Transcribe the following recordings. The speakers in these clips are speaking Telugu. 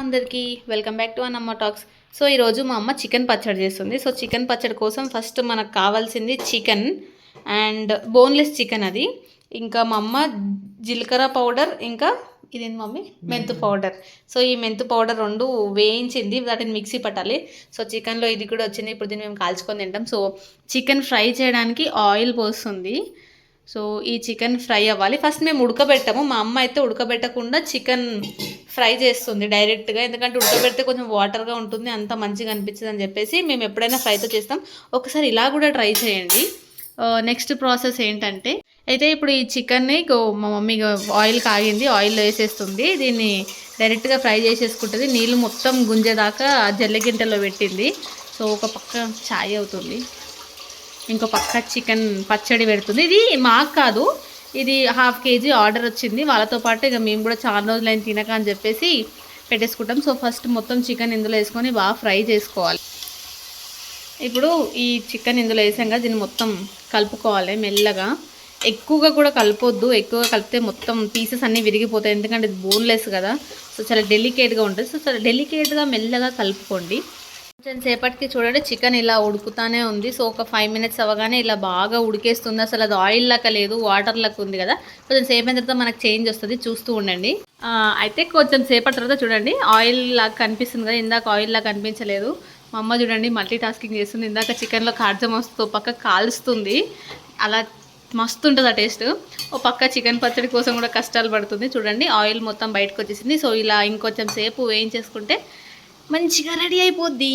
అందరికీ welcome back to Annamma talks. So ఈరోజు మా అమ్మ చికెన్ పచ్చడి చేస్తుంది. సో చికెన్ పచ్చడి కోసం ఫస్ట్ మనకు కావాల్సింది చికెన్ అండ్ బోన్లెస్ చికెన్. అది ఇంకా మా అమ్మ జీలకర్ర పౌడర్, ఇంకా ఇదేంటి మమ్మీ మెంతు పౌడర్. సో ఈ మెంతు పౌడర్ రెండు వేయించింది, వాటిని మిక్సీ పట్టాలి. సో చికెన్లో ఇది కూడా వచ్చింది. ఇప్పుడు దీన్ని మేము కాల్చుకొని తింటాం. సో చికెన్ ఫ్రై చేయడానికి ఆయిల్ పోస్తుంది. సో ఈ చికెన్ ఫ్రై అవ్వాలి. ఫస్ట్ మేము ఉడకబెట్టాము, మా అమ్మ అయితే ఉడకబెట్టకుండా చికెన్ ఫ్రై చేస్తుంది డైరెక్ట్గా. ఎందుకంటే ఉడకబెడితే కొంచెం వాటర్గా ఉంటుంది, అంత మంచిగా అనిపించదు అని చెప్పేసి మేము ఎప్పుడైనా ఫ్రైతో చేస్తాం. ఒకసారి ఇలా కూడా ట్రై చేయండి. నెక్స్ట్ ప్రాసెస్ ఏంటంటే అయితే ఇప్పుడు ఈ చికెన్ని మా మమ్మీ ఆయిల్ కాగింది, ఆయిల్లో వేసేస్తుంది. దీన్ని డైరెక్ట్గా ఫ్రై చేసేసుకుంటుంది. నీళ్ళు మొత్తం గుంజేదాకా జల్లెగింటలో పెట్టింది. సో ఒక పక్క ఛాయ్ అవుతుంది, ఇంకో పక్క చికెన్ పచ్చడి పెడుతుంది. ఇది మాకు కాదు, ఇది ½ కేజీ ఆర్డర్ వచ్చింది. వాళ్ళతో పాటు ఇక మేము కూడా చాలా రోజులైన తినక అని చెప్పేసి పెట్టేసుకుంటాం. సో ఫస్ట్ మొత్తం చికెన్ ఇందులో వేసుకొని బాగా ఫ్రై చేసుకోవాలి. ఇప్పుడు ఈ చికెన్ ఇందులో వేసాక దీన్ని మొత్తం కలుపుకోవాలి మెల్లగా. ఎక్కువగా కూడా కలపొద్దు, ఎక్కువగా కలిపితే మొత్తం పీసెస్ అన్నీ విరిగిపోతాయి. ఎందుకంటే ఇది బోన్లెస్ కదా, సో చాలా డెలికేట్గా ఉంటుంది. సో చాలా డెలికేట్గా మెల్లగా కలుపుకోండి. కొంచెం సేపటికి చూడండి చికెన్ ఇలా ఉడుకుతానే ఉంది. సో ఒక 5 మినిట్స్ అవ్వగానే ఇలా బాగా ఉడికేస్తుంది. అసలు అది ఆయిల్ లాగా లేదు, వాటర్ లాగా ఉంది కదా. కొంచెం సేపు అయిన తర్వాత మనకు చేంజ్ వస్తుంది, చూస్తూ ఉండండి. అయితే కొంచెం సేపటి తర్వాత చూడంండి ఆయిల్ లాగా కనిపిస్తుంది కదా. ఇందాక ఆయిల్ లాగా కనిపించలేదు. మా అమ్మ చూడండి మల్టీ టాస్కింగ్ చేస్తుంది. ఇందాక చికెన్లో కాడ్జం వస్తూ పక్క కాలుస్తుంది, అలా మస్తు ఉంటుంది ఆ టేస్ట్. ఓ పక్క చికెన్ పచ్చడి కోసం కూడా కష్టాలు పడుతుంది. చూడండి ఆయిల్ మొత్తం బయటకు వచ్చేసింది. సో ఇలా ఇంకొంచెం సేపు వేయించేసుకుంటే మంచిగా రెడీ అయిపోద్ది.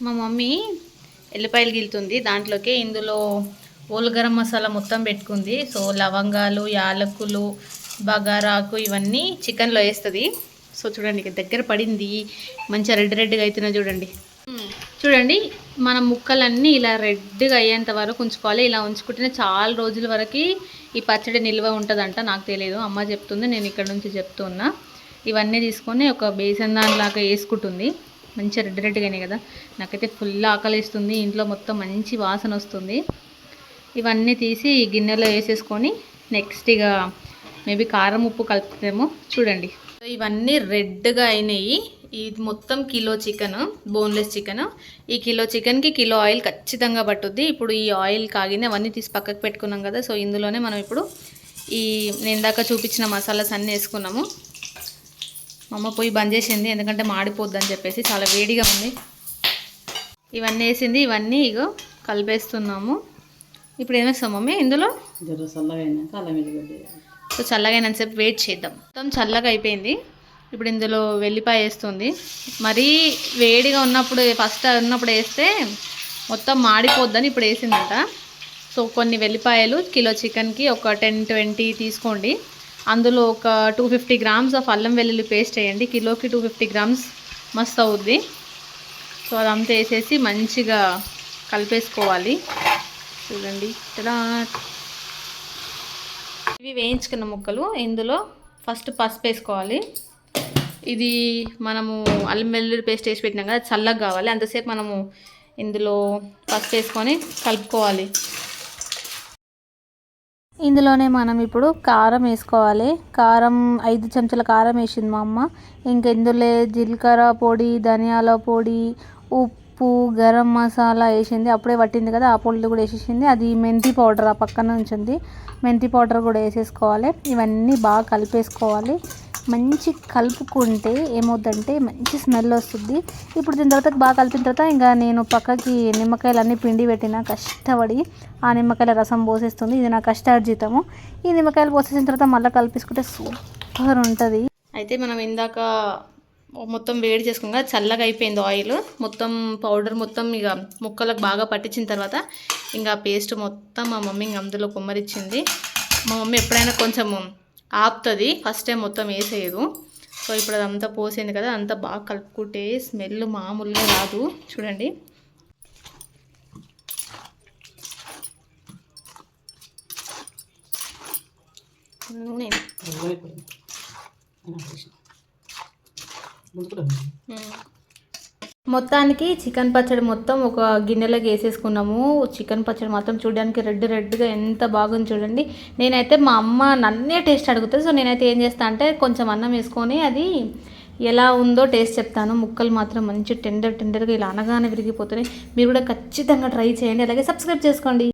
మా మమ్మీ ఎల్లిపాయలు గిలుతుంది దాంట్లోకి. ఇందులో ఓల్ గరం మసాలా మొత్తం పెట్టుకుంది. సో లవంగాలు, యాలకులు, బగారాకు ఇవన్నీ చికెన్లో వేస్తుంది. సో చూడండి దగ్గర పడింది, మంచిగా రెడ్గా అవుతున్నా చూడండి. చూడండి మన ముక్కలన్నీ ఇలా రెడ్గా అయ్యేంత వరకు ఉంచుకోవాలి. ఇలా ఉంచుకుంటేనే చాలా రోజుల వరకు ఈ పచ్చడి నిల్వ ఉంటుందంట. నాకు తెలియదు, అమ్మ చెప్తుంది, నేను ఇక్కడ నుంచి చెప్తున్నా. ఇవన్నీ తీసుకొని ఒక బేసన్ దానిలాగా వేసుకుంటుంది. మంచిగా రెడ్గా అయినాయి కదా. నాకైతే ఫుల్ ఆకలిస్తుంది, ఇంట్లో మొత్తం మంచి వాసన వస్తుంది. ఇవన్నీ తీసి గిన్నెలో వేసేసుకొని నెక్స్ట్ ఇక మేబీ కారం ఉప్పు కలుపుతామో చూడండి. ఇవన్నీ రెడ్గా అయినాయి. ఇది మొత్తం కిలో చికెన్, బోన్లెస్ చికెన్. ఈ కిలో చికెన్కి కిలో ఆయిల్ ఖచ్చితంగా పట్టుద్ది. ఇప్పుడు ఈ ఆయిల్ కాగింది, అవన్నీ తీసి పక్కకు పెట్టుకున్నాం కదా. సో ఇందులోనే మనం ఇప్పుడు ఈ నేను ఇందాక చూపించిన మసాలాస్ అన్నీ వేసుకున్నాము. మా అమ్మ పొయ్యి బంద్ చేసింది ఎందుకంటే మాడిపోద్ది అని చెప్పేసి, చాలా వేడిగా ఉంది. ఇవన్నీ వేసింది, ఇవన్నీ ఇగో కలిపేస్తున్నాము. ఇప్పుడు ఏమేస్తాం మమ్మీ ఇందులో? సో చల్లగైనంతసేపు వెయిట్ చేద్దాం. మొత్తం చల్లగా అయిపోయింది. ఇప్పుడు ఇందులో వెల్లిపాయ వేస్తుంది. మరీ వేడిగా ఉన్నప్పుడు ఫస్ట్ ఉన్నప్పుడు వేస్తే మొత్తం మాడిపోద్దని ఇప్పుడు వేసిందంట. సో కొన్ని వెల్లిపాయలు కిలో చికెన్కి ఒక 10-20 తీసుకోండి. అందులో ఒక 250 గ్రామ్స్ ఆఫ్ అల్లం వెల్లుల్లి పేస్ట్ వేయండి. కిలోకి 250 గ్రామ్స్ మస్తు అవుద్ది. సో అదంతా వేసేసి మంచిగా కలిపేసుకోవాలి. చూడండి ఇలా ఇవి వేయించుకున్న ముక్కలు. ఇందులో ఫస్ట్ పసుపు వేసుకోవాలి. ఇది మనము అల్లం వెల్లుల్లి పేస్ట్ వేసి పెట్టినాం కదా, చల్లగా కావాలి. అంతసేపు మనము ఇందులో పసుపు వేసుకొని కలుపుకోవాలి. ఇందులోనే మనం ఇప్పుడు కారం వేసుకోవాలి. కారం 5 చెంచాల కారం వేసింది మా అమ్మ. ఇంక ఇందులో జీలకర్ర పొడి, ధనియాల పొడి, ఉప్పు, గరం మసాలా వేసింది. అప్పుడే పట్టింది కదా, ఆ పొడి కూడా వేసేసింది. అది మెంతి పౌడర్ ఆ పక్కన ఉంచింది, మెంతి పౌడర్ కూడా వేసేసుకోవాలి. ఇవన్నీ బాగా కలిపేసుకోవాలి. మంచి కలుపుకుంటే ఏమవుతుందంటే మంచి స్మెల్ వస్తుంది. ఇప్పుడు దీని తర్వాత బాగా కలిపిన తర్వాత ఇంకా నేను పక్కకి నిమ్మకాయలు అన్నీ పిండి పెట్టిన కష్టపడి, ఆ నిమ్మకాయల రసం పోసేస్తుంది. ఇది నా కష్టార్జితము. ఈ నిమ్మకాయలు పోసేసిన తర్వాత మళ్ళీ కలిపేసుకుంటే సూపర్ ఉంటుంది. అయితే మనం ఇందాక మొత్తం వేడి చేసుకున్నాక చల్లగా అయిపోయింది ఆయిల్ మొత్తం. పౌడర్ మొత్తం ఇక ముక్కలకు బాగా పట్టించిన తర్వాత ఇంకా పేస్ట్ మొత్తం మా మమ్మీ ఇంక అందులో కుమ్మరిచ్చింది. మా మమ్మీ ఎప్పుడైనా కొంచెం ఆపుతుంది, ఫస్ట్ టైం మొత్తం వేసేయదు. సో ఇప్పుడు అదంతా పోసింది కదా, అంతా బాగా కలుపుకుంటే స్మెల్ మామూలుగా రాదు. చూడండి మొత్తానికి చికెన్ పచ్చడి మొత్తం ఒక గిన్నెలోకి వేసేసుకున్నాము. చికెన్ పచ్చడి మాత్రం చూడడానికి రెడ్గా ఎంత బాగుంది చూడండి. నేనైతే మా అమ్మ నన్నే టేస్ట్ అడుగుతుంది. సో నేనైతే ఏం చేస్తాను అంటే కొంచెం అన్నం వేసుకొని అది ఎలా ఉందో టేస్ట్ చెప్తాను. ముక్కలు మాత్రం మంచి టెండర్గా ఇలా అనగానే విరిగిపోతున్నాయి. మీరు కూడా ఖచ్చితంగా ట్రై చేయండి. అలాగే సబ్స్క్రైబ్ చేసుకోండి.